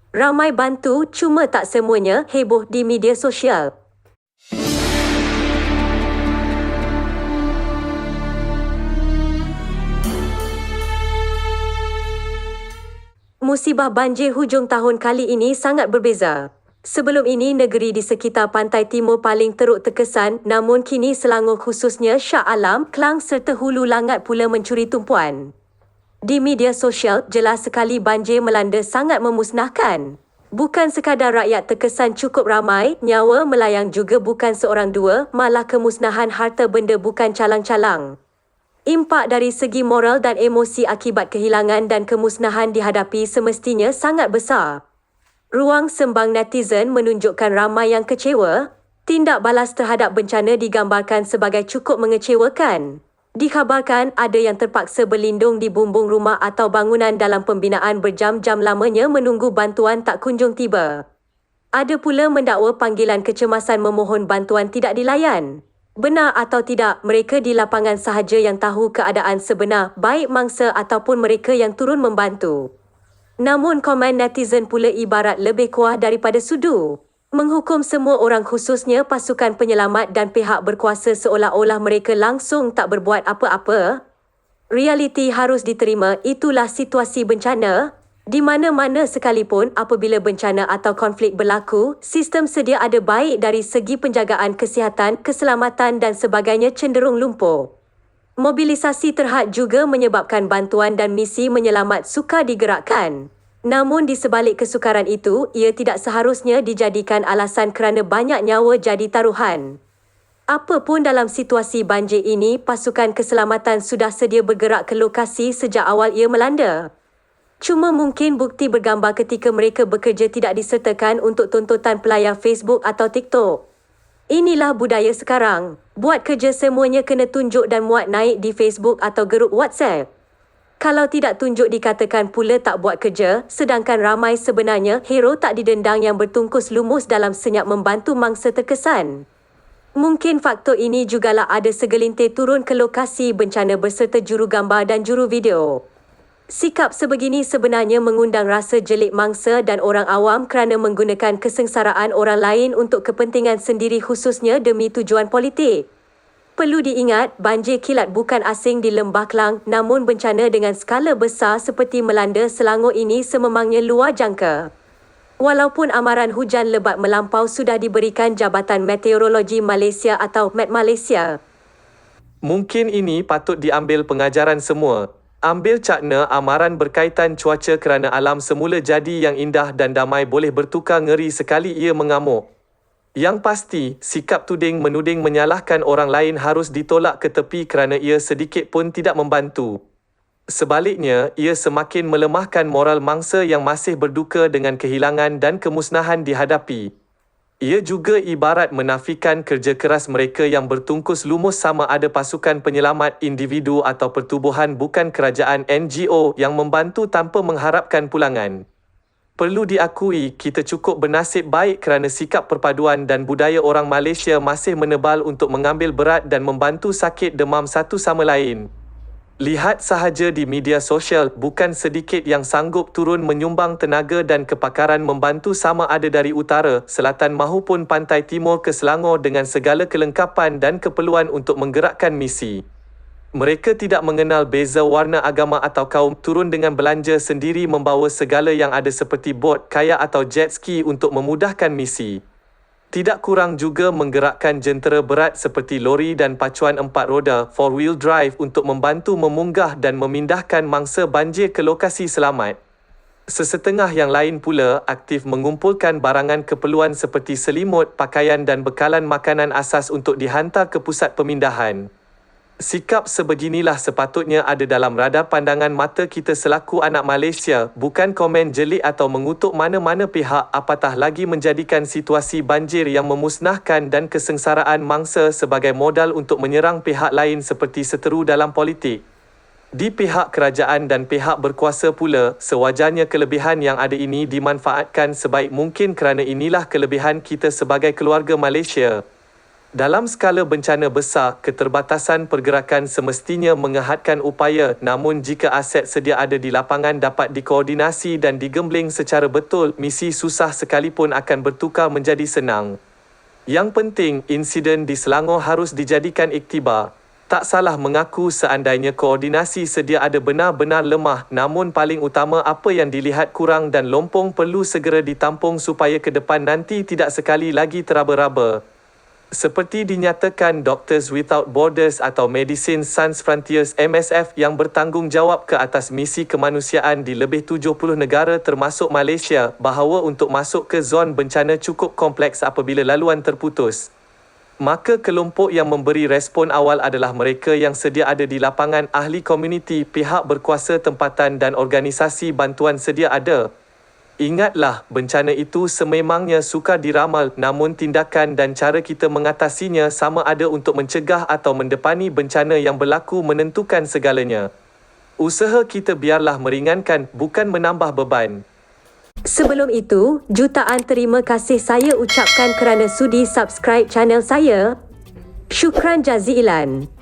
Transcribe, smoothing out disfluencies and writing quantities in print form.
Ramai bantu, cuma tak semuanya heboh di media sosial. Musibah banjir hujung tahun kali ini sangat berbeza. Sebelum ini, negeri di sekitar pantai timur paling teruk terkesan, namun kini Selangor khususnya Shah Alam, Klang serta Hulu Langat pula mencuri tumpuan. Di media sosial, jelas sekali banjir melanda sangat memusnahkan. Bukan sekadar rakyat terkesan cukup ramai, nyawa melayang juga bukan seorang dua, malah kemusnahan harta benda bukan calang-calang. Impak dari segi moral dan emosi akibat kehilangan dan kemusnahan dihadapi semestinya sangat besar. Ruang sembang netizen menunjukkan ramai yang kecewa. Tindak balas terhadap bencana digambarkan sebagai cukup mengecewakan. Dikhabarkan ada yang terpaksa berlindung di bumbung rumah atau bangunan dalam pembinaan berjam-jam lamanya menunggu bantuan tak kunjung tiba. Ada pula mendakwa panggilan kecemasan memohon bantuan tidak dilayan. Benar atau tidak, mereka di lapangan sahaja yang tahu keadaan sebenar, baik mangsa ataupun mereka yang turun membantu. Namun komen netizen pula ibarat lebih kuah daripada sudu. Menghukum semua orang khususnya pasukan penyelamat dan pihak berkuasa seolah-olah mereka langsung tak berbuat apa-apa. Realiti harus diterima, itulah situasi bencana. Di mana-mana sekalipun apabila bencana atau konflik berlaku, sistem sedia ada baik dari segi penjagaan kesihatan, keselamatan dan sebagainya cenderung lumpuh. Mobilisasi terhad juga menyebabkan bantuan dan misi menyelamat sukar digerakkan. Namun di sebalik kesukaran itu, ia tidak seharusnya dijadikan alasan kerana banyak nyawa jadi taruhan. Apapun dalam situasi banjir ini, pasukan keselamatan sudah sedia bergerak ke lokasi sejak awal ia melanda. Cuma mungkin bukti bergambar ketika mereka bekerja tidak disertakan untuk tontonan pelayar Facebook atau TikTok. Inilah budaya sekarang. Buat kerja semuanya kena tunjuk dan muat naik di Facebook atau grup WhatsApp. Kalau tidak tunjuk dikatakan pula tak buat kerja, sedangkan ramai sebenarnya hero tak didendang yang bertungkus lumus dalam senyap membantu mangsa terkesan. Mungkin faktor ini jugalah ada segelintir turun ke lokasi bencana berserta juru gambar dan juru video. Sikap sebegini sebenarnya mengundang rasa jelik mangsa dan orang awam kerana menggunakan kesengsaraan orang lain untuk kepentingan sendiri khususnya demi tujuan politik. Perlu diingat, banjir kilat bukan asing di Lembah Klang, namun bencana dengan skala besar seperti melanda Selangor ini sememangnya luar jangka. Walaupun amaran hujan lebat melampau sudah diberikan Jabatan Meteorologi Malaysia atau Met Malaysia. Mungkin ini patut diambil pengajaran semua. Ambil cakna amaran berkaitan cuaca kerana alam semula jadi yang indah dan damai boleh bertukar ngeri sekali ia mengamuk. Yang pasti, sikap tuding menuding menyalahkan orang lain harus ditolak ke tepi kerana ia sedikit pun tidak membantu. Sebaliknya, ia semakin melemahkan moral mangsa yang masih berduka dengan kehilangan dan kemusnahan dihadapi. Ia juga ibarat menafikan kerja keras mereka yang bertungkus lumus sama ada pasukan penyelamat individu atau pertubuhan bukan kerajaan NGO yang membantu tanpa mengharapkan pulangan. Perlu diakui, kita cukup bernasib baik kerana sikap perpaduan dan budaya orang Malaysia masih menebal untuk mengambil berat dan membantu sakit demam satu sama lain. Lihat sahaja di media sosial, bukan sedikit yang sanggup turun menyumbang tenaga dan kepakaran membantu sama ada dari utara, selatan mahupun pantai timur ke Selangor dengan segala kelengkapan dan keperluan untuk menggerakkan misi. Mereka tidak mengenal beza warna agama atau kaum, turun dengan belanja sendiri membawa segala yang ada seperti bot, kayak atau jet ski untuk memudahkan misi. Tidak kurang juga menggerakkan jentera berat seperti lori dan pacuan 4 roda 4-wheel drive untuk membantu memunggah dan memindahkan mangsa banjir ke lokasi selamat. Sesetengah yang lain pula aktif mengumpulkan barangan keperluan seperti selimut, pakaian dan bekalan makanan asas untuk dihantar ke pusat pemindahan. Sikap sebeginilah sepatutnya ada dalam radar pandangan mata kita selaku anak Malaysia, bukan komen jelik atau mengutuk mana-mana pihak, apatah lagi menjadikan situasi banjir yang memusnahkan dan kesengsaraan mangsa sebagai modal untuk menyerang pihak lain seperti seteru dalam politik. Di pihak kerajaan dan pihak berkuasa pula, sewajarnya kelebihan yang ada ini dimanfaatkan sebaik mungkin kerana inilah kelebihan kita sebagai keluarga Malaysia. Dalam skala bencana besar, keterbatasan pergerakan semestinya mengehadkan upaya, namun jika aset sedia ada di lapangan dapat dikoordinasi dan digembling secara betul, misi susah sekalipun akan bertukar menjadi senang. Yang penting, insiden di Selangor harus dijadikan iktibar. Tak salah mengaku seandainya koordinasi sedia ada benar-benar lemah, namun paling utama apa yang dilihat kurang dan lompong perlu segera ditampung supaya ke depan nanti tidak sekali lagi teraba-raba. Seperti dinyatakan Doctors Without Borders atau Medicine Sans Frontiers MSF yang bertanggungjawab ke atas misi kemanusiaan di lebih 70 negara termasuk Malaysia, bahawa untuk masuk ke zon bencana cukup kompleks apabila laluan terputus. Maka kelompok yang memberi respon awal adalah mereka yang sedia ada di lapangan, ahli komuniti, pihak berkuasa tempatan dan organisasi bantuan sedia ada. Ingatlah, bencana itu sememangnya sukar diramal, namun tindakan dan cara kita mengatasinya sama ada untuk mencegah atau mendepani bencana yang berlaku menentukan segalanya. Usaha kita biarlah meringankan, bukan menambah beban. Sebelum itu, jutaan terima kasih saya ucapkan kerana sudi subscribe channel saya. Syukran jazilan.